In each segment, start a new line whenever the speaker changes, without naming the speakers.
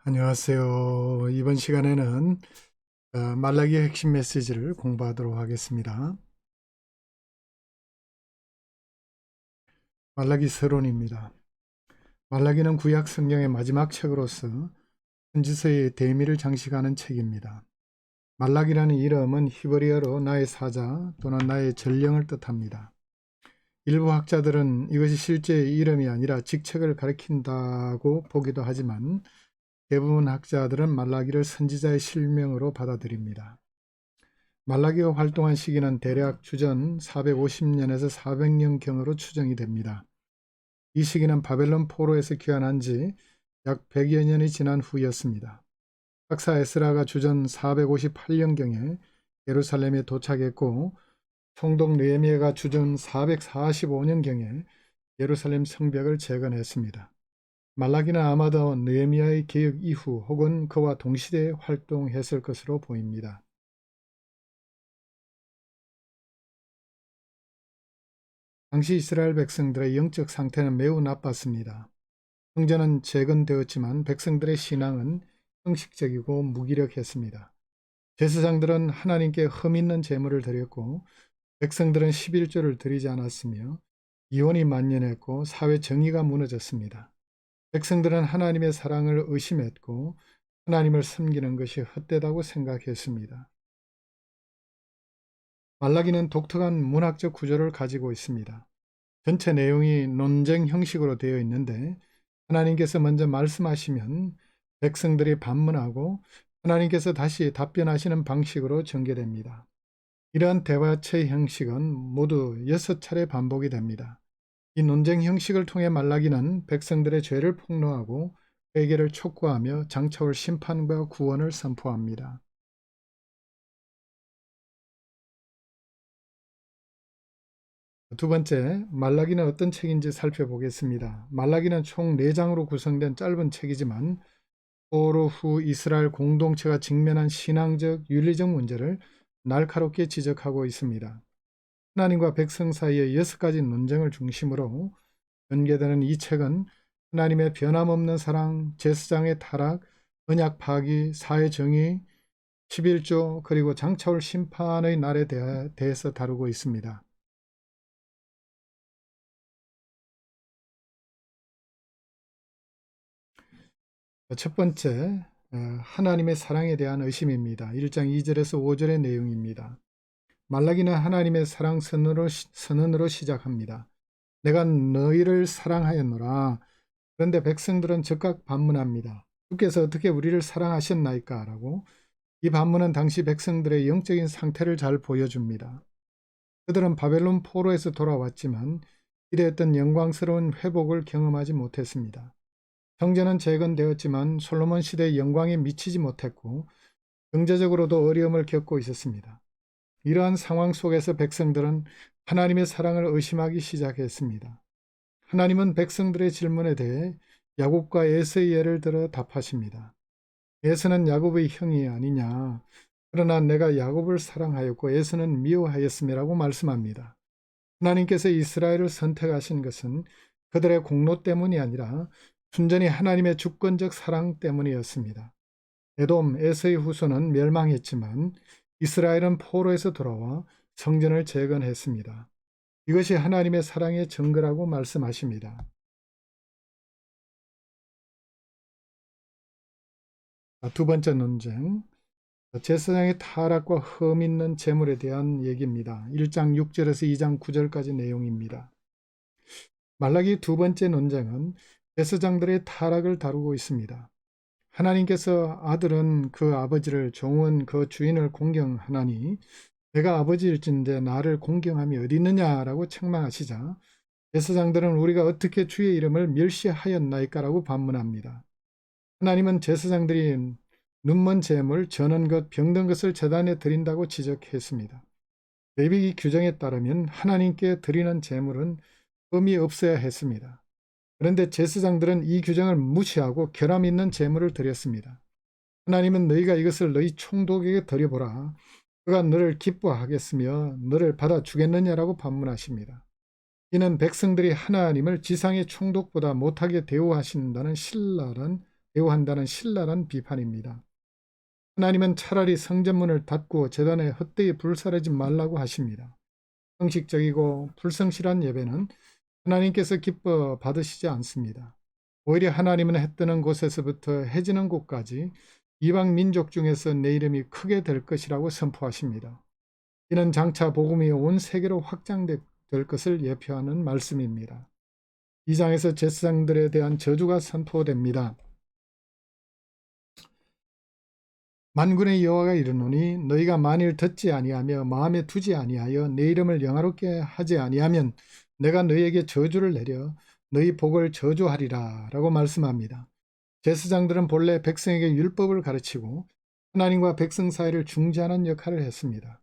안녕하세요. 이번 시간에는 말라기의 핵심 메시지를 공부하도록 하겠습니다. 말라기 서론입니다. 말라기는 구약 성경의 마지막 책으로서 선지서의 대미를 장식하는 책입니다. 말라기라는 이름은 히브리어로 나의 사자 또는 나의 전령을 뜻합니다. 일부 학자들은 이것이 실제의 이름이 아니라 직책을 가리킨다고 보기도 하지만 대부분 학자들은 말라기를 선지자의 실명으로 받아들입니다. 말라기가 활동한 시기는 대략 주전 450년에서 400년경으로 추정이 됩니다. 이 시기는 바벨론 포로에서 귀환한 지 약 100여 년이 지난 후였습니다. 박사 에스라가 주전 458년경에 예루살렘에 도착했고 총독 느헤미야가 주전 445년경에 예루살렘 성벽을 재건했습니다. 말라기는 아마도 느헤미야의 개혁 이후 혹은 그와 동시대에 활동했을 것으로 보입니다. 당시 이스라엘 백성들의 영적 상태는 매우 나빴습니다. 성전은 재건되었지만 백성들의 신앙은 형식적이고 무기력했습니다. 제사장들은 하나님께 흠있는 제물을 드렸고 백성들은 11조를 드리지 않았으며 이혼이 만연했고 사회 정의가 무너졌습니다. 백성들은 하나님의 사랑을 의심했고 하나님을 섬기는 것이 헛되다고 생각했습니다. 말라기는 독특한 문학적 구조를 가지고 있습니다. 전체 내용이 논쟁 형식으로 되어 있는데 하나님께서 먼저 말씀하시면 백성들이 반문하고 하나님께서 다시 답변하시는 방식으로 전개됩니다. 이러한 대화체 형식은 모두 6차례 반복이 됩니다. 이 논쟁 형식을 통해 말라기는 백성들의 죄를 폭로하고 회개를 촉구하며 장차올 심판과 구원을 선포합니다. 두 번째, 말라기는 어떤 책인지 살펴보겠습니다. 말라기는 총 4장으로 구성된 짧은 책이지만 포로 후 이스라엘 공동체가 직면한 신앙적, 윤리적 문제를 날카롭게 지적하고 있습니다. 하나님과 백성 사이의 6가지 논쟁을 중심으로 전개되는 이 책은 하나님의 변함없는 사랑, 제사장의 타락, 언약 파기, 사회 정의, 11조 그리고 장차올 심판의 날에 대해서 다루고 있습니다. 첫 번째, 하나님의 사랑에 대한 의심입니다. 1장 2절에서 5절의 내용입니다. 말라기는 하나님의 사랑 선언으로 시작합니다. 내가 너희를 사랑하였노라. 그런데 백성들은 즉각 반문합니다. 주께서 어떻게 우리를 사랑하셨나이까? 라고. 이 반문은 당시 백성들의 영적인 상태를 잘 보여줍니다. 그들은 바벨론 포로에서 돌아왔지만 기대했던 영광스러운 회복을 경험하지 못했습니다. 성전은 재건되었지만 솔로몬 시대의 영광에 미치지 못했고 경제적으로도 어려움을 겪고 있었습니다. 이러한 상황 속에서 백성들은 하나님의 사랑을 의심하기 시작했습니다. 하나님은 백성들의 질문에 대해 야곱과 에서의 예를 들어 답하십니다. 에서는 야곱의 형이 아니냐. 그러나 내가 야곱을 사랑하였고 에서는 미워하였음이라고 말씀합니다. 하나님께서 이스라엘을 선택하신 것은 그들의 공로 때문이 아니라 순전히 하나님의 주권적 사랑 때문이었습니다. 에돔, 에서의 후손은 멸망했지만 이스라엘은 포로에서 돌아와 성전을 재건했습니다. 이것이 하나님의 사랑의 증거라고 말씀하십니다. 두 번째 논쟁, 제사장의 타락과 흠 있는 재물에 대한 얘기입니다. 1장 6절에서 2장 9절까지 내용입니다. 말라기 두 번째 논쟁은 제사장들의 타락을 다루고 있습니다. 하나님께서 아들은 그 아버지를, 종은 그 주인을 공경하나니 내가 아버지일진데 나를 공경함이 어디 있느냐라고 책망하시자 제사장들은 우리가 어떻게 주의 이름을 멸시하였나이까라고 반문합니다. 하나님은 제사장들이 눈먼 재물, 저는 것, 병든 것을 제단에 드린다고 지적했습니다. 레위기 규정에 따르면 하나님께 드리는 재물은 흠이 없어야 했습니다. 그런데 제사장들은 이 규정을 무시하고 결함 있는 제물을 드렸습니다. 하나님은 너희가 이것을 너희 총독에게 드려보라. 그가 너를 기뻐하겠으며 너를 받아주겠느냐라고 반문하십니다. 이는 백성들이 하나님을 지상의 총독보다 못하게 대우하신다는 신랄한 대우한다는 신랄한 비판입니다. 하나님은 차라리 성전문을 닫고 제단에 헛되이 불사르지 말라고 하십니다. 형식적이고 불성실한 예배는 하나님께서 기뻐 받으시지 않습니다. 오히려 하나님은 해 뜨는 곳에서부터 해지는 곳까지 이방 민족 중에서 내 이름이 크게 될 것이라고 선포하십니다. 이는 장차 복음이 온 세계로 확장될 것을 예표하는 말씀입니다. 2장에서 제사장들에 대한 저주가 선포됩니다. 만군의 여호와가 이르노니 너희가 만일 듣지 아니하며 마음에 두지 아니하여 내 이름을 영화롭게 하지 아니하면 내가 너희에게 저주를 내려 너희 복을 저주하리라 라고 말씀합니다. 제사장들은 본래 백성에게 율법을 가르치고 하나님과 백성 사이를 중재하는 역할을 했습니다.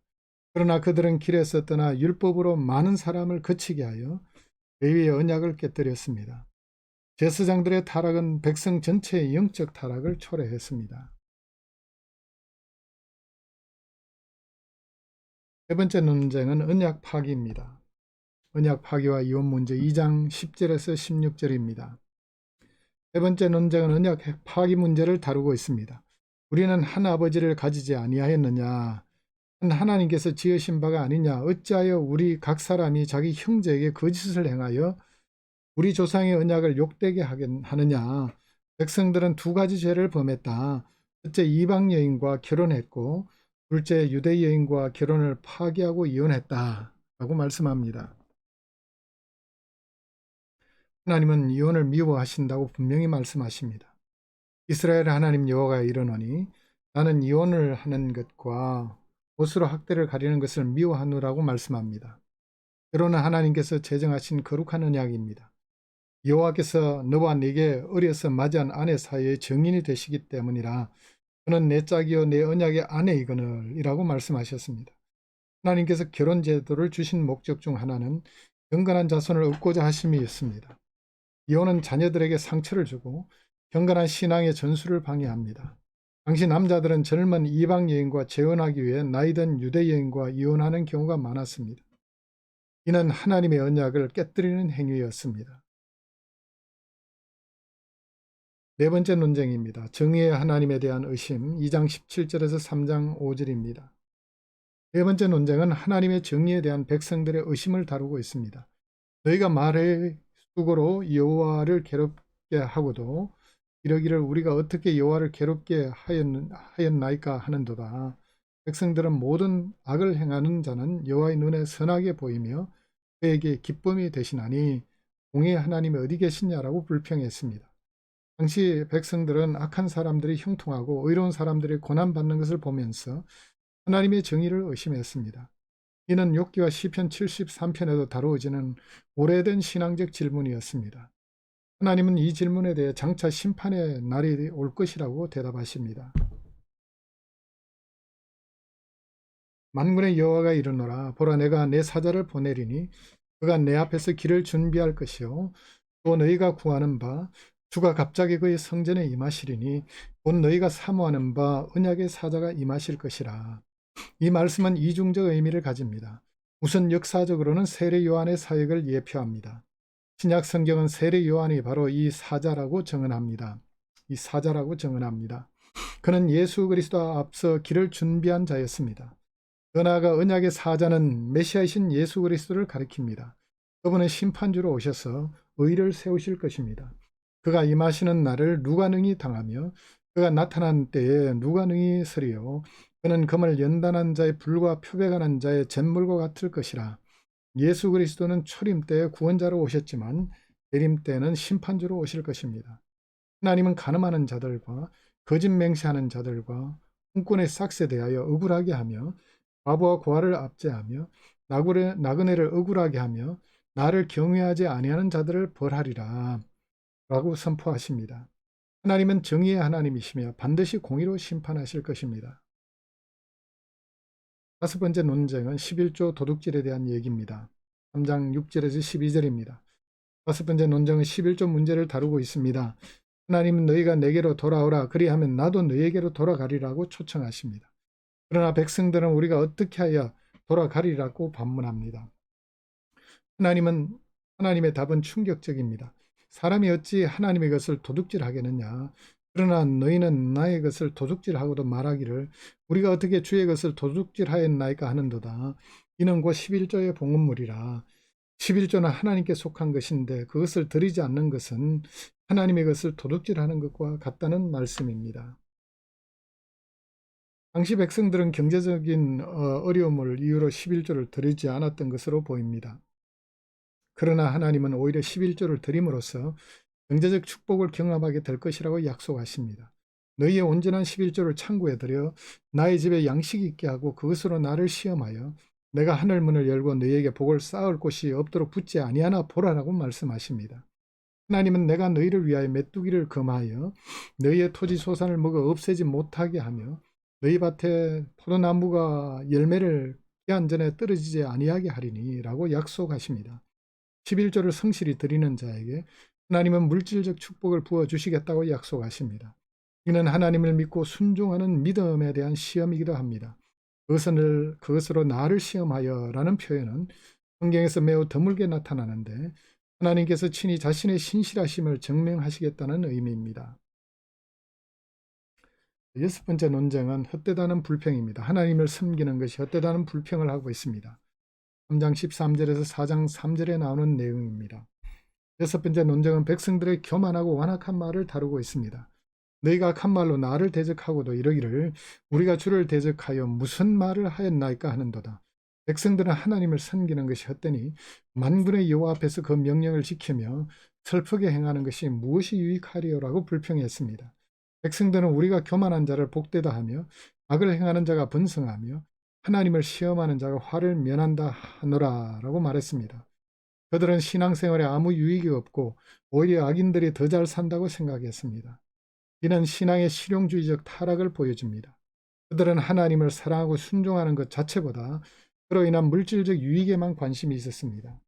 그러나 그들은 길에서 떠나 율법으로 많은 사람을 거치게 하여 레위의 언약을 깨뜨렸습니다. 제사장들의 타락은 백성 전체의 영적 타락을 초래했습니다. 세 번째 논쟁은 언약 파기입니다. 언약 파기와 이혼 문제 2장 10절에서 16절입니다. 세 번째 논쟁은 언약 파기 문제를 다루고 있습니다. 우리는 한 아버지를 가지지 아니하였느냐? 한 하나님께서 지으신 바가 아니냐? 어찌하여 우리 각 사람이 자기 형제에게 거짓을 행하여 우리 조상의 언약을 욕되게 하느냐? 백성들은 두 가지 죄를 범했다. 첫째, 이방 여인과 결혼했고 둘째, 유대 여인과 결혼을 파기하고 이혼했다 라고 말씀합니다. 하나님은 이혼을 미워하신다고 분명히 말씀하십니다. 이스라엘 하나님 여호와가 이르노니 나는 이혼을 하는 것과 옷으로 학대를 가리는 것을 미워하노라고 말씀합니다. 결혼은 하나님께서 제정하신 거룩한 언약입니다. 여호와께서 너와 네게 어려서 맞이한 아내 사이의 정인이 되시기 때문이라 그는 내 짝이요 내 언약의 아내이거늘 이라고 말씀하셨습니다. 하나님께서 결혼 제도를 주신 목적 중 하나는 경건한 자손을 얻고자 하심이었습니다. 이혼은 자녀들에게 상처를 주고 경건한 신앙의 전수를 방해합니다. 당시 남자들은 젊은 이방 여인과 재혼하기 위해 나이든 유대 여인과 이혼하는 경우가 많았습니다. 이는 하나님의 언약을 깨뜨리는 행위였습니다. 네 번째 논쟁입니다. 정의의 하나님에 대한 의심 2장 17절에서 3장 5절입니다. 네 번째 논쟁은 하나님의 정의에 대한 백성들의 의심을 다루고 있습니다. 너희가 말의 수고로 여호와를 괴롭게 하고도 이러기를 우리가 어떻게 여호와를 괴롭게 하였나이까 하는도다. 백성들은 모든 악을 행하는 자는 여호와의 눈에 선하게 보이며 그에게 기쁨이 되시나니 공의 하나님이 어디 계시냐라고 불평했습니다. 당시 백성들은 악한 사람들이 형통하고 의로운 사람들이 고난받는 것을 보면서 하나님의 정의를 의심했습니다. 이는 욥기와 시편 73편에도 다루어지는 오래된 신앙적 질문이었습니다. 하나님은 이 질문에 대해 장차 심판의 날이 올 것이라고 대답하십니다. 만군의 여호와가 이르노라 보라 내가 내 사자를 보내리니 그가 내 앞에서 길을 준비할 것이요 또 너희가 구하는 바 주가 갑자기 그의 성전에 임하시리니 곧 너희가 사모하는 바 언약의 사자가 임하실 것이라. 이 말씀은 이중적 의미를 가집니다. 우선 역사적으로는 세례 요한의 사역을 예표합니다. 신약 성경은 세례 요한이 바로 이 사자라고 정언합니다. 그는 예수 그리스도와 앞서 길을 준비한 자였습니다. 더 나아가 언약의 사자는 메시아이신 예수 그리스도를 가리킵니다. 그분은 심판주로 오셔서 의를 세우실 것입니다. 그가 임하시는 날을 누가 능히 당하며 그가 나타난 때에 누가 능히 서리요. 그는 금을 연단한 자의 불과 표백하는 자의 잿물과 같을 것이라. 예수 그리스도는 초림 때에 구원자로 오셨지만 내림 때는 심판주로 오실 것입니다. 하나님은 간음하는 자들과 거짓 맹세하는 자들과 흥꾼의 싹스에 대하여 억울하게 하며 과부와 고아를 압제하며 나그네를 억울하게 하며 나를 경외하지 아니하는 자들을 벌하리라 라고 선포하십니다. 하나님은 정의의 하나님이시며 반드시 공의로 심판하실 것입니다. 다섯 번째 논쟁은 11조 도둑질에 대한 얘기입니다. 3장 6절에서 12절입니다. 다섯 번째 논쟁은 11조 문제를 다루고 있습니다. 하나님은 너희가 내게로 돌아오라 그리하면 나도 너희에게로 돌아가리라고 초청하십니다. 그러나 백성들은 우리가 어떻게 하여 돌아가리라고 반문합니다. 하나님의 답은 충격적입니다. 사람이 어찌 하나님의 것을 도둑질하겠느냐. 그러나 너희는 나의 것을 도둑질하고도 말하기를 우리가 어떻게 주의 것을 도둑질하였나이까 하는도다. 이는 곧 11조의 봉헌물이라. 11조는 하나님께 속한 것인데 그것을 드리지 않는 것은 하나님의 것을 도둑질하는 것과 같다는 말씀입니다. 당시 백성들은 경제적인 어려움을 이유로 11조를 드리지 않았던 것으로 보입니다. 그러나 하나님은 오히려 11조를 드림으로써 경제적 축복을 경험하게 될 것이라고 약속하십니다. 너희의 온전한 11조를 창고에 들여 나의 집에 양식이 있게 하고 그것으로 나를 시험하여 내가 하늘 문을 열고 너희에게 복을 쌓을 곳이 없도록 붙지 아니하나 보라라고 말씀하십니다. 하나님은 내가 너희를 위하여 메뚜기를 금하여 너희의 토지 소산을 먹어 없애지 못하게 하며 너희 밭에 포도나무가 열매를 기한 전에 떨어지지 아니하게 하리니 라고 약속하십니다. 11조를 성실히 드리는 자에게 하나님은 물질적 축복을 부어주시겠다고 약속하십니다. 이는 하나님을 믿고 순종하는 믿음에 대한 시험이기도 합니다. 그것으로 나를 시험하여 라는 표현은 성경에서 매우 드물게 나타나는데 하나님께서 친히 자신의 신실하심을 증명하시겠다는 의미입니다. 여섯 번째 논쟁은 헛되다는 불평입니다. 하나님을 섬기는 것이 헛되다는 불평을 하고 있습니다. 3장 13절에서 4장 3절에 나오는 내용입니다. 여섯 번째 논쟁은 백성들의 교만하고 완악한 말을 다루고 있습니다. 너희가 한 말로 나를 대적하고도 이러기를 우리가 주를 대적하여 무슨 말을 하였나이까 하는도다. 백성들은 하나님을 섬기는 것이 헛되니 만군의 여호와 앞에서 그 명령을 지키며 슬프게 행하는 것이 무엇이 유익하리요라고 불평했습니다. 백성들은 우리가 교만한 자를 복되다 하며 악을 행하는 자가 번성하며 하나님을 시험하는 자가 화를 면한다 하노라 라고 말했습니다. 그들은 신앙생활에 아무 유익이 없고 오히려 악인들이 더 잘 산다고 생각했습니다. 이는 신앙의 실용주의적 타락을 보여줍니다. 그들은 하나님을 사랑하고 순종하는 것 자체보다 그로 인한 물질적 유익에만 관심이 있었습니다.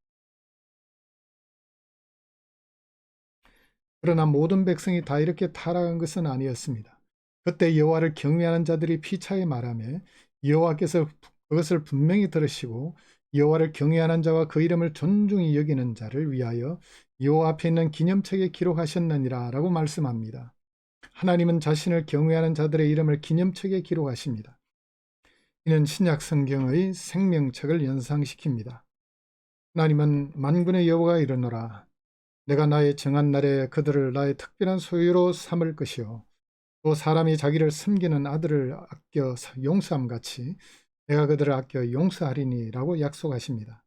그러나 모든 백성이 다 이렇게 타락한 것은 아니었습니다. 그때 여호와를 경외하는 자들이 피차에 말하며 여호와께서 그것을 분명히 들으시고 여호와를 경외하는 자와 그 이름을 존중히 여기는 자를 위하여 여호와 앞에 있는 기념책에 기록하셨느니라 라고 말씀합니다. 하나님은 자신을 경외하는 자들의 이름을 기념책에 기록하십니다. 이는 신약 성경의 생명책을 연상시킵니다. 하나님은 만군의 여호와가 이르노라. 내가 나의 정한 날에 그들을 나의 특별한 소유로 삼을 것이요 또 사람이 자기를 섬기는 아들을 아껴 용서함 같이 내가 그들을 아껴 용서하리니 라고 약속하십니다.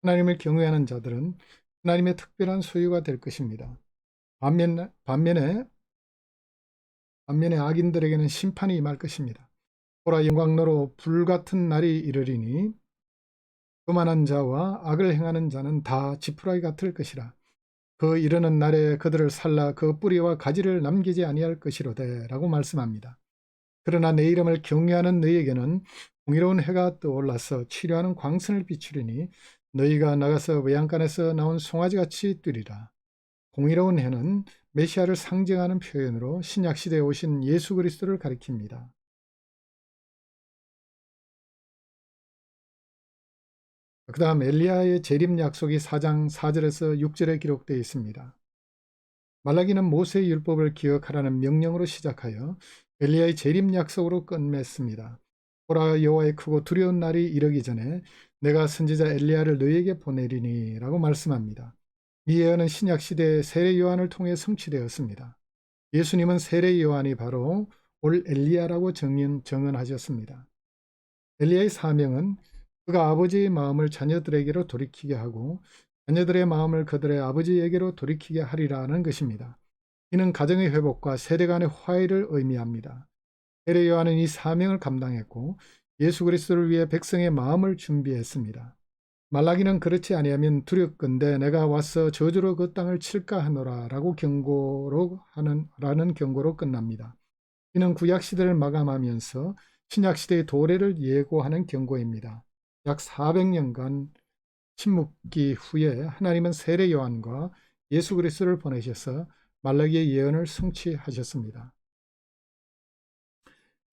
하나님을 경외하는 자들은 하나님의 특별한 소유가 될 것입니다. 반면에 악인들에게는 심판이 임할 것입니다. 보라 영광로로 불같은 날이 이르리니 교만한 자와 악을 행하는 자는 다 지푸라기 같을 것이라. 그 이르는 날에 그들을 살라 그 뿌리와 가지를 남기지 아니할 것이로되 라고 말씀합니다. 그러나 내 이름을 경외하는 너희에게는 공의로운 해가 떠올라서 치료하는 광선을 비추리니 너희가 나가서 외양간에서 나온 송아지같이 뛰리라. 공의로운 해는 메시아를 상징하는 표현으로 신약시대에 오신 예수 그리스도를 가리킵니다. 그 다음 엘리야의 재림 약속이 4장 4절에서 6절에 기록되어 있습니다. 말라기는 모세의 율법을 기억하라는 명령으로 시작하여 엘리야의 재림 약속으로 끝맺습니다. 보라 여호와의 크고 두려운 날이 이르기 전에 내가 선지자 엘리야를 너희에게 보내리니 라고 말씀합니다. 이 예언은 신약시대의 세례 요한을 통해 성취되었습니다. 예수님은 세례 요한이 바로 올 엘리야라고 정언하셨습니다. 엘리야의 사명은 그가 아버지의 마음을 자녀들에게로 돌이키게 하고 자녀들의 마음을 그들의 아버지에게로 돌이키게 하리라는 것입니다. 이는 가정의 회복과 세대 간의 화해를 의미합니다. 세례 요한은 이 사명을 감당했고 예수 그리스도를 위해 백성의 마음을 준비했습니다. 말라기는 그렇지 아니하면 두렵건대 내가 와서 저주로 그 땅을 칠까 하노라 라는 경고로 끝납니다. 이는 구약시대를 마감하면서 신약시대의 도래를 예고하는 경고입니다. 약 400년간 침묵기 후에 하나님은 세례 요한과 예수 그리스도를 보내셔서 말라기의 예언을 성취하셨습니다.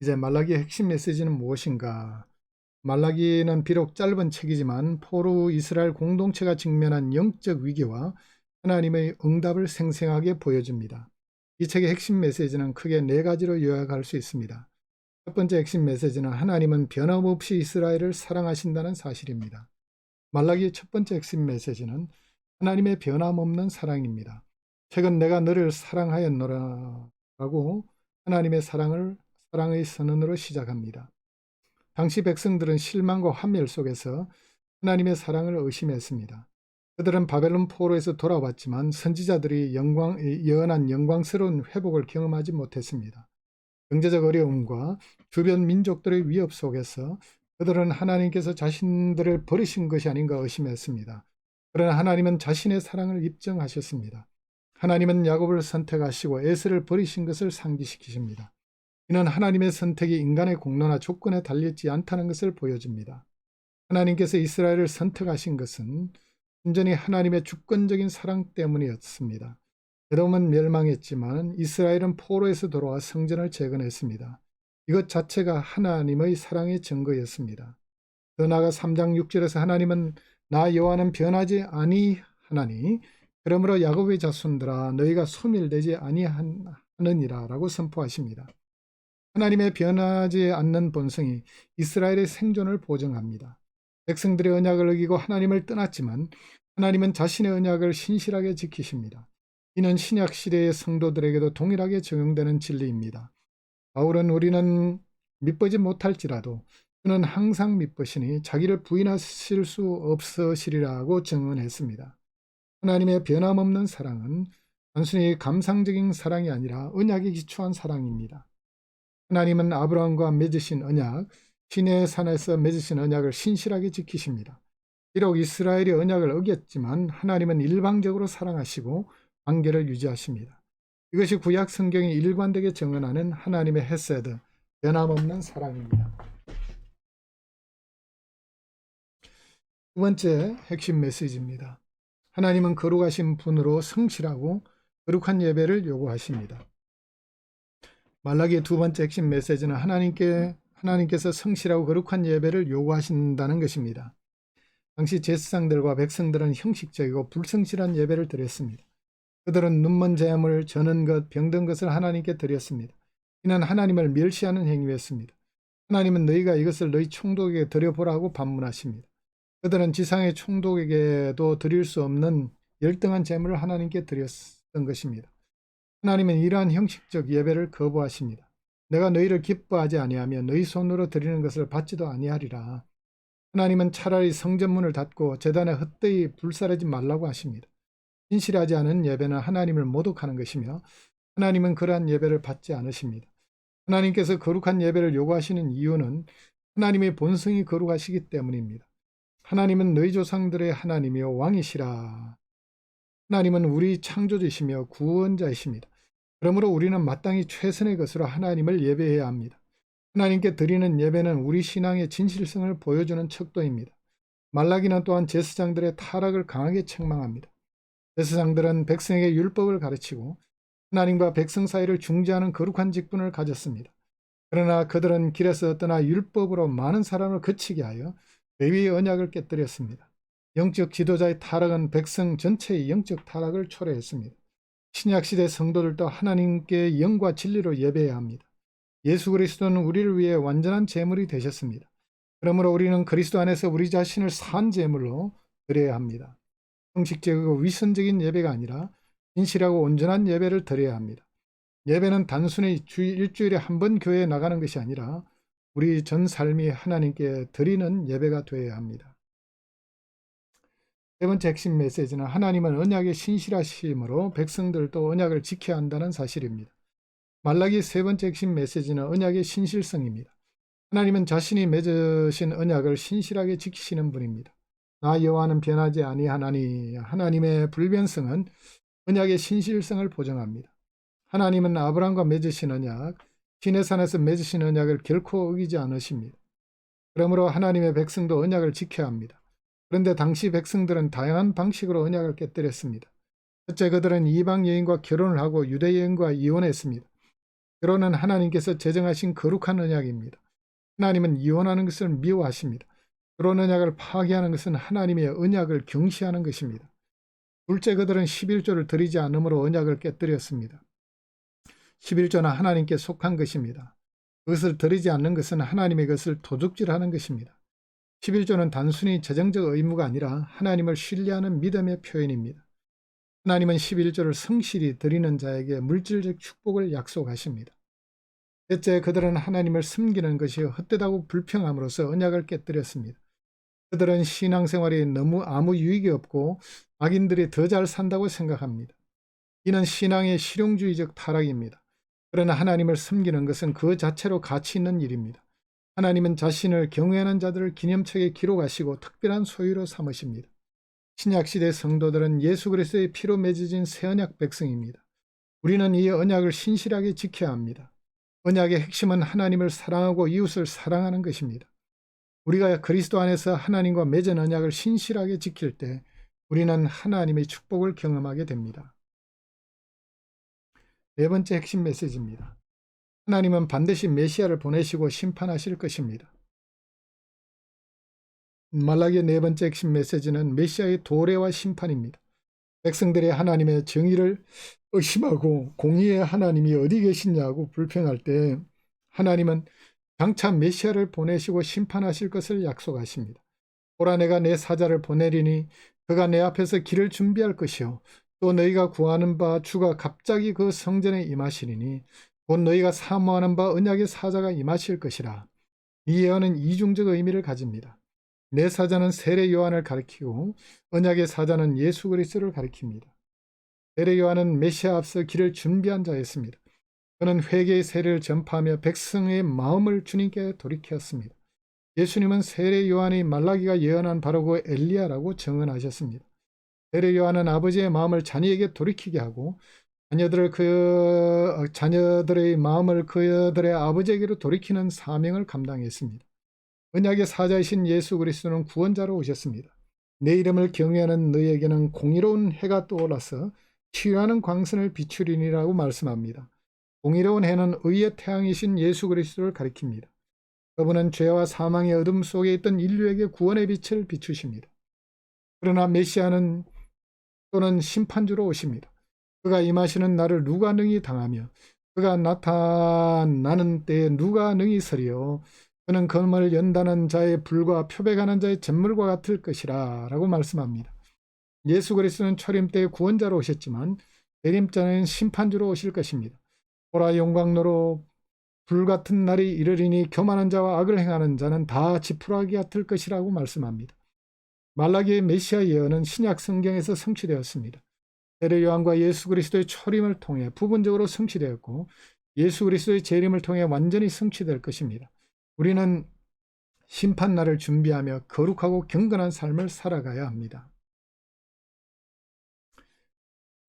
이제 말라기의 핵심 메시지는 무엇인가? 말라기는 비록 짧은 책이지만 포로 이스라엘 공동체가 직면한 영적 위기와 하나님의 응답을 생생하게 보여줍니다. 이 책의 핵심 메시지는 크게 네 가지로 요약할 수 있습니다. 첫 번째 핵심 메시지는 하나님은 변함없이 이스라엘을 사랑하신다는 사실입니다. 말라기의 첫 번째 핵심 메시지는 하나님의 변함없는 사랑입니다. 최근 내가 너를 사랑하였노라 라고 하나님의 사랑의 선언으로 시작합니다. 당시 백성들은 실망과 환멸 속에서 하나님의 사랑을 의심했습니다. 그들은 바벨론 포로에서 돌아왔지만 선지자들이 예언한 영광스러운 회복을 경험하지 못했습니다. 경제적 어려움과 주변 민족들의 위협 속에서 그들은 하나님께서 자신들을 버리신 것이 아닌가 의심했습니다. 그러나 하나님은 자신의 사랑을 입증하셨습니다. 하나님은 야곱을 선택하시고 에서를 버리신 것을 상기시키십니다. 이는 하나님의 선택이 인간의 공로나 조건에 달렸지 않다는 것을 보여줍니다. 하나님께서 이스라엘을 선택하신 것은 온전히 하나님의 주권적인 사랑 때문이었습니다. 에돔은 멸망했지만 이스라엘은 포로에서 돌아와 성전을 재건했습니다. 이것 자체가 하나님의 사랑의 증거였습니다. 더 나아가 3장 6절에서 하나님은 나 여호와는 변하지 아니하나니 그러므로 야곱의 자손들아 너희가 소멸되지 아니하느니라 라고 선포하십니다. 하나님의 변하지 않는 본성이 이스라엘의 생존을 보증합니다. 백성들의 언약을 어기고 하나님을 떠났지만 하나님은 자신의 언약을 신실하게 지키십니다. 이는 신약 시대의 성도들에게도 동일하게 적용되는 진리입니다. 바울은 우리는 믿보지 못할지라도 그는 항상 믿으시니 자기를 부인하실 수 없으시리라고 증언했습니다. 하나님의 변함없는 사랑은 단순히 감상적인 사랑이 아니라 언약에 기초한 사랑입니다. 하나님은 아브라함과 맺으신 언약, 시내의 산에서 맺으신 언약을 신실하게 지키십니다. 비록 이스라엘이 언약을 어겼지만 하나님은 일방적으로 사랑하시고 관계를 유지하십니다. 이것이 구약 성경이 일관되게 증언하는 하나님의 헤세드, 변함없는 사랑입니다. 두 번째 핵심 메시지입니다. 하나님은 거룩하신 분으로 성실하고 거룩한 예배를 요구하십니다. 말라기의 두 번째 핵심 메시지는 하나님께서 성실하고 거룩한 예배를 요구하신다는 것입니다. 당시 제사장들과 백성들은 형식적이고 불성실한 예배를 드렸습니다. 그들은 눈먼 뱀을 저는 것, 병든 것을 하나님께 드렸습니다. 이는 하나님을 멸시하는 행위였습니다. 하나님은 너희가 이것을 너희 총독에게 드려보라고 반문하십니다. 그들은 지상의 총독에게도 드릴 수 없는 열등한 제물을 하나님께 드렸던 것입니다. 하나님은 이러한 형식적 예배를 거부하십니다. 내가 너희를 기뻐하지 아니하며 너희 손으로 드리는 것을 받지도 아니하리라. 하나님은 차라리 성전문을 닫고 제단에 헛되이 불사르지 말라고 하십니다. 신실하지 않은 예배는 하나님을 모독하는 것이며 하나님은 그러한 예배를 받지 않으십니다. 하나님께서 거룩한 예배를 요구하시는 이유는 하나님의 본성이 거룩하시기 때문입니다. 하나님은 너희 조상들의 하나님이요 왕이시라. 하나님은 우리 창조주이시며 구원자이십니다. 그러므로 우리는 마땅히 최선의 것으로 하나님을 예배해야 합니다. 하나님께 드리는 예배는 우리 신앙의 진실성을 보여주는 척도입니다. 말라기는 또한 제사장들의 타락을 강하게 책망합니다. 제사장들은 백성에게 율법을 가르치고 하나님과 백성 사이를 중재하는 거룩한 직분을 가졌습니다. 그러나 그들은 길에서 떠나 율법으로 많은 사람을 거치게 하여 레위의 언약을 깨뜨렸습니다. 영적 지도자의 타락은 백성 전체의 영적 타락을 초래했습니다. 신약시대 성도들도 하나님께 영과 진리로 예배해야 합니다. 예수 그리스도는 우리를 위해 완전한 제물이 되셨습니다. 그러므로 우리는 그리스도 안에서 우리 자신을 산 제물로 드려야 합니다. 형식적이고 위선적인 예배가 아니라 진실하고 온전한 예배를 드려야 합니다. 예배는 단순히 일주일에 한 번 교회에 나가는 것이 아니라 우리 전 삶이 하나님께 드리는 예배가 되어야 합니다. 세 번째 핵심 메시지는 하나님은 언약에 신실하심으로 백성들도 언약을 지켜야 한다는 사실입니다. 말라기 세 번째 핵심 메시지는 언약의 신실성입니다. 하나님은 자신이 맺으신 언약을 신실하게 지키시는 분입니다. 나 여호와는 변하지 아니하나니. 하나님의 불변성은 언약의 신실성을 보증합니다. 하나님은 아브라함과 맺으신 언약, 시내산에서 맺으신 언약을 결코 어기지 않으십니다. 그러므로 하나님의 백성도 언약을 지켜야 합니다. 그런데 당시 백성들은 다양한 방식으로 언약을 깨뜨렸습니다. 첫째, 그들은 이방 여인과 결혼을 하고 유대 여인과 이혼했습니다. 결혼은 하나님께서 제정하신 거룩한 언약입니다. 하나님은 이혼하는 것을 미워하십니다. 결혼 언약을 파괴하는 것은 하나님의 언약을 경시하는 것입니다. 둘째, 그들은 11조를 드리지 않으므로 언약을 깨뜨렸습니다. 11조는 하나님께 속한 것입니다. 그것을 드리지 않는 것은 하나님의 것을 도둑질하는 것입니다. 11조는 단순히 재정적 의무가 아니라 하나님을 신뢰하는 믿음의 표현입니다. 하나님은 11조를 성실히 드리는 자에게 물질적 축복을 약속하십니다. 셋째, 그들은 하나님을 섬기는 것이 헛되다고 불평함으로써 언약을 깨뜨렸습니다. 그들은 신앙생활이 너무 아무 유익이 없고 악인들이 더 잘 산다고 생각합니다. 이는 신앙의 실용주의적 타락입니다. 그러나 하나님을 섬기는 것은 그 자체로 가치 있는 일입니다. 하나님은 자신을 경외하는 자들을 기념책에 기록하시고 특별한 소유로 삼으십니다. 신약시대 성도들은 예수 그리스도의 피로 맺어진 새 언약 백성입니다. 우리는 이 언약을 신실하게 지켜야 합니다. 언약의 핵심은 하나님을 사랑하고 이웃을 사랑하는 것입니다. 우리가 그리스도 안에서 하나님과 맺은 언약을 신실하게 지킬 때 우리는 하나님의 축복을 경험하게 됩니다. 네 번째 핵심 메시지입니다. 하나님은 반드시 메시아를 보내시고 심판하실 것입니다. 말라기의 네 번째 핵심 메시지는 메시아의 도래와 심판입니다. 백성들이 하나님의 정의를 의심하고 공의의 하나님이 어디 계시냐고 불평할 때 하나님은 장차 메시아를 보내시고 심판하실 것을 약속하십니다. 보라, 내가 내 사자를 보내리니 그가 내 앞에서 길을 준비할 것이요 또 너희가 구하는 바 주가 갑자기 그 성전에 임하시리니 곧 너희가 사모하는 바 언약의 사자가 임하실 것이라. 이 예언은 이중적 의미를 가집니다. 내 사자는 세례 요한을 가리키고 언약의 사자는 예수 그리스도를 가리킵니다. 세례 요한은 메시아 앞서 길을 준비한 자였습니다. 그는 회개의 세례를 전파하며 백성의 마음을 주님께 돌이켰습니다. 예수님은 세례 요한이 말라기가 예언한 바로 그 엘리야라고 증언하셨습니다. 세례 요한은 아버지의 마음을 자녀에게 돌이키게 하고 자녀들의 마음을 그들의 아버지에게로 돌이키는 사명을 감당했습니다. 언약의 사자이신 예수 그리스도는 구원자로 오셨습니다. 내 이름을 경외하는 너희에게는 공의로운 해가 떠올라서 치유하는 광선을 비추리니라고 말씀합니다. 공의로운 해는 의의 태양이신 예수 그리스도를 가리킵니다. 그분은 죄와 사망의 어둠 속에 있던 인류에게 구원의 빛을 비추십니다. 그러나 메시아는 또는 심판주로 오십니다. 그가 임하시는 날을 누가 능히 당하며 그가 나타나는 때에 누가 능히 서리요. 그는 검을 연다는 자의 불과 표백하는 자의 잿물과 같을 것이라 라고 말씀합니다. 예수 그리스도는 초림 때의 구원자로 오셨지만 내림자는 심판주로 오실 것입니다. 보라, 영광로로 불같은 날이 이르리니 교만한 자와 악을 행하는 자는 다 지푸라기 같을 것이라고 말씀합니다. 말라기의 메시아 예언은 신약 성경에서 성취되었습니다. 세례 요한과 예수 그리스도의 초림을 통해 부분적으로 성취되었고 예수 그리스도의 재림을 통해 완전히 성취될 것입니다. 우리는 심판날을 준비하며 거룩하고 경건한 삶을 살아가야 합니다.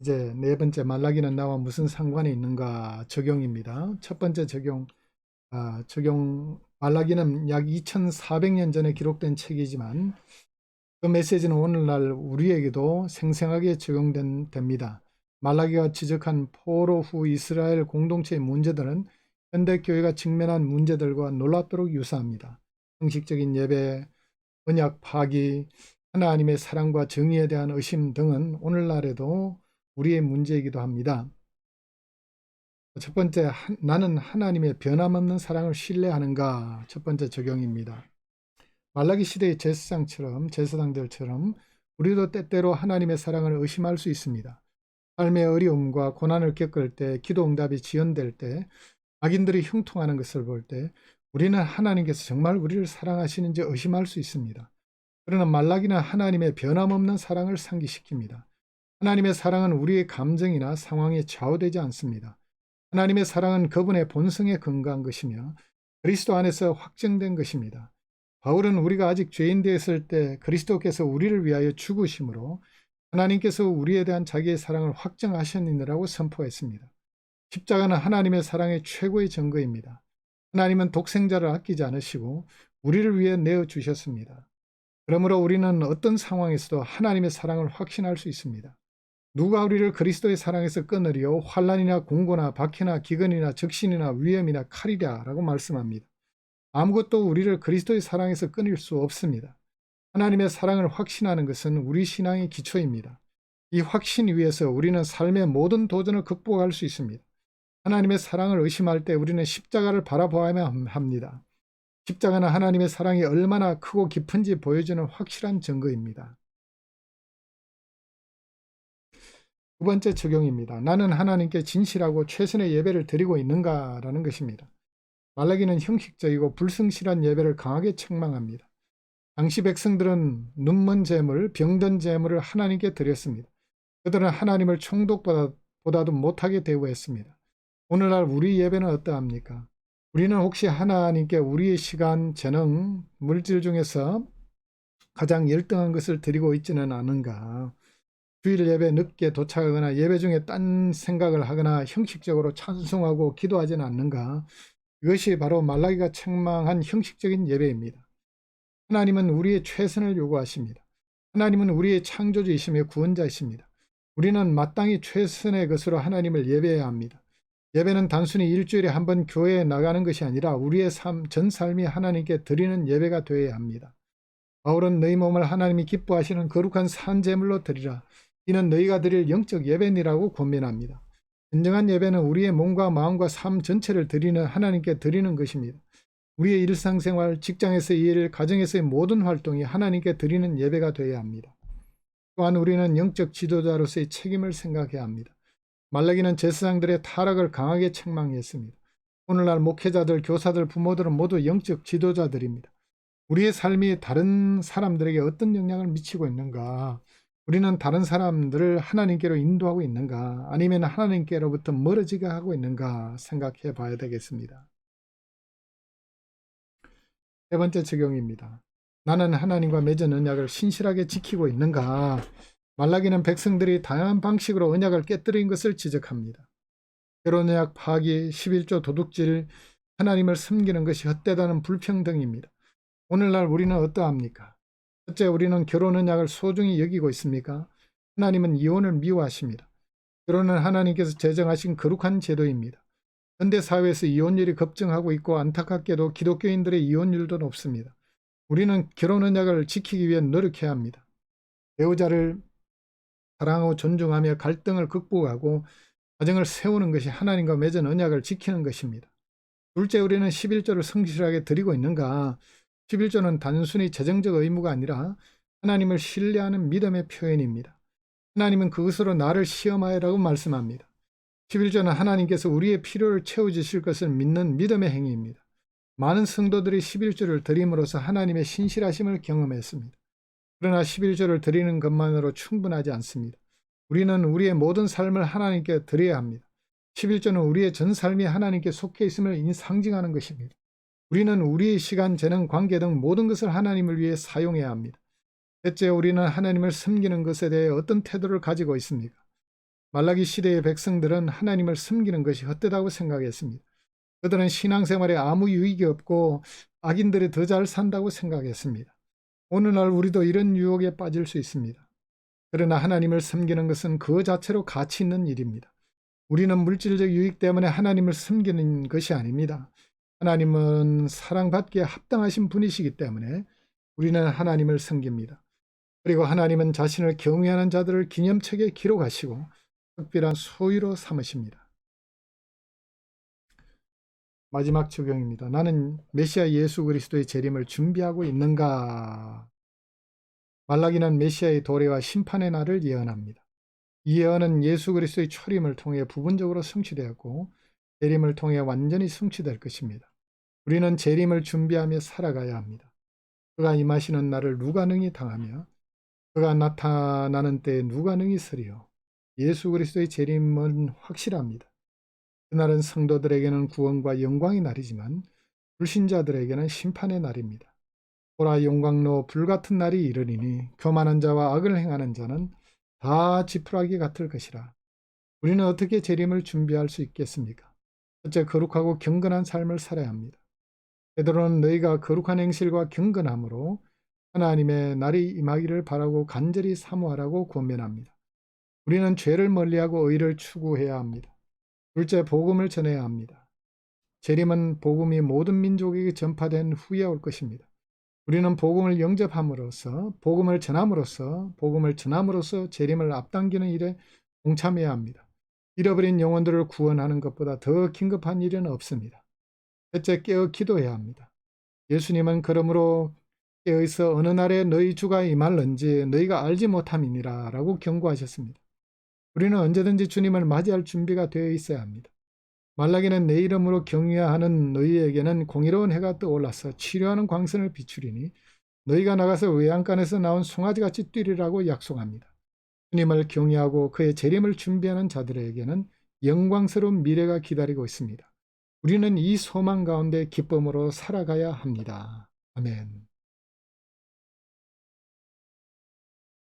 이제 네 번째, 말라기는 나와 무슨 상관이 있는가 적용입니다. 첫 번째 적용, 말라기는 약 2400년 전에 기록된 책이지만 그 메시지는 오늘날 우리에게도 생생하게 적용됩니다. 말라기가 지적한 포로 후 이스라엘 공동체의 문제들은 현대교회가 직면한 문제들과 놀랍도록 유사합니다. 형식적인 예배, 언약 파기, 하나님의 사랑과 정의에 대한 의심 등은 오늘날에도 우리의 문제이기도 합니다. 첫 번째, 나는 하나님의 변함없는 사랑을 신뢰하는가? 첫 번째 적용입니다. 말라기 시대의 제사장들처럼 우리도 때때로 하나님의 사랑을 의심할 수 있습니다. 삶의 어려움과 고난을 겪을 때, 기도 응답이 지연될 때, 악인들이 형통하는 것을 볼 때 우리는 하나님께서 정말 우리를 사랑하시는지 의심할 수 있습니다. 그러나 말라기는 하나님의 변함없는 사랑을 상기시킵니다. 하나님의 사랑은 우리의 감정이나 상황에 좌우되지 않습니다. 하나님의 사랑은 그분의 본성에 근거한 것이며 그리스도 안에서 확정된 것입니다. 바울은 우리가 아직 죄인 되었을 때 그리스도께서 우리를 위하여 죽으심으로 하나님께서 우리에 대한 자기의 사랑을 확정하셨느니라고 선포했습니다. 십자가는 하나님의 사랑의 최고의 증거입니다. 하나님은 독생자를 아끼지 않으시고 우리를 위해 내어주셨습니다. 그러므로 우리는 어떤 상황에서도 하나님의 사랑을 확신할 수 있습니다. 누가 우리를 그리스도의 사랑에서 끊으리요? 환난이나 공고나 박해나 기근이나 적신이나 위험이나 칼이랴 라고 말씀합니다. 아무것도 우리를 그리스도의 사랑에서 끊을 수 없습니다. 하나님의 사랑을 확신하는 것은 우리 신앙의 기초입니다. 이 확신 위에서 우리는 삶의 모든 도전을 극복할 수 있습니다. 하나님의 사랑을 의심할 때 우리는 십자가를 바라보아야 합니다. 십자가는 하나님의 사랑이 얼마나 크고 깊은지 보여주는 확실한 증거입니다. 두 번째 적용입니다. 나는 하나님께 진실하고 최선의 예배를 드리고 있는가라는 것입니다. 말라기는 형식적이고 불성실한 예배를 강하게 책망합니다. 당시 백성들은 눈먼 재물, 병든 재물을 하나님께 드렸습니다. 그들은 하나님을 총독보다도 못하게 대우했습니다. 오늘날 우리 예배는 어떠합니까? 우리는 혹시 하나님께 우리의 시간, 재능, 물질 중에서 가장 열등한 것을 드리고 있지는 않은가? 주일 예배 늦게 도착하거나 예배 중에 딴 생각을 하거나 형식적으로 찬송하고 기도하지는 않는가? 이것이 바로 말라기가 책망한 형식적인 예배입니다. 하나님은 우리의 최선을 요구하십니다. 하나님은 우리의 창조주이시며 구원자이십니다. 우리는 마땅히 최선의 것으로 하나님을 예배해야 합니다. 예배는 단순히 일주일에 한 번 교회에 나가는 것이 아니라 우리의 전 삶이 하나님께 드리는 예배가 되어야 합니다. 바울은 너희 몸을 하나님이 기뻐하시는 거룩한 산제물로 드리라. 이는 너희가 드릴 영적 예배니라고 권면합니다. 진정한 예배는 우리의 몸과 마음과 삶 전체를 드리는 하나님께 드리는 것입니다. 우리의 일상생활, 직장에서의 일, 가정에서의 모든 활동이 하나님께 드리는 예배가 되어야 합니다. 또한 우리는 영적 지도자로서의 책임을 생각해야 합니다. 말라기는 제사장들의 타락을 강하게 책망했습니다. 오늘날 목회자들, 교사들, 부모들은 모두 영적 지도자들입니다. 우리의 삶이 다른 사람들에게 어떤 영향을 미치고 있는가? 우리는 다른 사람들을 하나님께로 인도하고 있는가? 아니면 하나님께로부터 멀어지게 하고 있는가? 생각해 봐야 되겠습니다. 세 번째 적용입니다. 나는 하나님과 맺은 언약을 신실하게 지키고 있는가? 말라기는 백성들이 다양한 방식으로 언약을 깨뜨린 것을 지적합니다. 결혼언약 파기, 11조 도둑질, 하나님을 섬기는 것이 헛되다는 불평등입니다. 오늘날 우리는 어떠합니까? 첫째, 우리는 결혼언약을 소중히 여기고 있습니까? 하나님은 이혼을 미워하십니다. 결혼은 하나님께서 제정하신 거룩한 제도입니다. 현대사회에서 이혼율이 급증하고 있고 안타깝게도 기독교인들의 이혼율도 높습니다. 우리는 결혼언약을 지키기 위해 노력해야 합니다. 배우자를 사랑하고 존중하며 갈등을 극복하고 가정을 세우는 것이 하나님과 맺은 언약을 지키는 것입니다. 둘째, 우리는 11조를 성실하게 드리고 있는가? 11조는 단순히 재정적 의무가 아니라 하나님을 신뢰하는 믿음의 표현입니다. 하나님은 그것으로 나를 시험하여라고 말씀합니다. 11조는 하나님께서 우리의 필요를 채워주실 것을 믿는 믿음의 행위입니다. 많은 성도들이 11조를 드림으로써 하나님의 신실하심을 경험했습니다. 그러나 11조를 드리는 것만으로 충분하지 않습니다. 우리는 우리의 모든 삶을 하나님께 드려야 합니다. 11조는 우리의 전 삶이 하나님께 속해 있음을 상징하는 것입니다. 우리는 우리의 시간, 재능, 관계 등 모든 것을 하나님을 위해 사용해야 합니다. 셋째, 우리는 하나님을 섬기는 것에 대해 어떤 태도를 가지고 있습니까? 말라기 시대의 백성들은 하나님을 섬기는 것이 헛되다고 생각했습니다. 그들은 신앙생활에 아무 유익이 없고 악인들이 더 잘 산다고 생각했습니다. 오늘날 우리도 이런 유혹에 빠질 수 있습니다. 그러나 하나님을 섬기는 것은 그 자체로 가치 있는 일입니다. 우리는 물질적 유익 때문에 하나님을 섬기는 것이 아닙니다. 하나님은 사랑받기에 합당하신 분이시기 때문에 우리는 하나님을 섬깁니다. 그리고 하나님은 자신을 경외하는 자들을 기념책에 기록하시고 특별한 소유로 삼으십니다. 마지막 적용입니다. 나는 메시아 예수 그리스도의 재림을 준비하고 있는가? 말라기는 메시아의 도래와 심판의 날을 예언합니다. 이 예언은 예수 그리스도의 초림을 통해 부분적으로 성취되었고 재림을 통해 완전히 성취될 것입니다. 우리는 재림을 준비하며 살아가야 합니다. 그가 임하시는 날을 누가 능히 당하며 그가 나타나는 때에 누가 능히 서리요. 예수 그리스도의 재림은 확실합니다. 그날은 성도들에게는 구원과 영광의 날이지만 불신자들에게는 심판의 날입니다. 보라, 용광로 불같은 날이 이르리니 교만한 자와 악을 행하는 자는 다 지푸라기 같을 것이라. 우리는 어떻게 재림을 준비할 수 있겠습니까? 첫째, 거룩하고 경건한 삶을 살아야 합니다. 베드로는 너희가 거룩한 행실과 경건함으로 하나님의 날이 임하기를 바라고 간절히 사모하라고 권면합니다. 우리는 죄를 멀리하고 의를 추구해야 합니다. 둘째, 복음을 전해야 합니다. 재림은 복음이 모든 민족에게 전파된 후에 올 것입니다. 우리는 복음을 영접함으로써 복음을 전함으로써 재림을 앞당기는 일에 동참해야 합니다. 잃어버린 영혼들을 구원하는 것보다 더 긴급한 일은 없습니다. 첫째, 깨어 기도해야 합니다. 예수님은 그러므로 깨어있어 어느 날에 너희 주가 임할는지 너희가 알지 못함이니라 라고 경고하셨습니다. 우리는 언제든지 주님을 맞이할 준비가 되어 있어야 합니다. 말라기는 내 이름으로 경외하는 너희에게는 공의로운 해가 떠올라서 치료하는 광선을 비추리니 너희가 나가서 외양간에서 나온 송아지같이 뛰리라고 약속합니다. 주님을 경외하고 그의 재림을 준비하는 자들에게는 영광스러운 미래가 기다리고 있습니다. 우리는 이 소망 가운데 기쁨으로 살아가야 합니다. 아멘.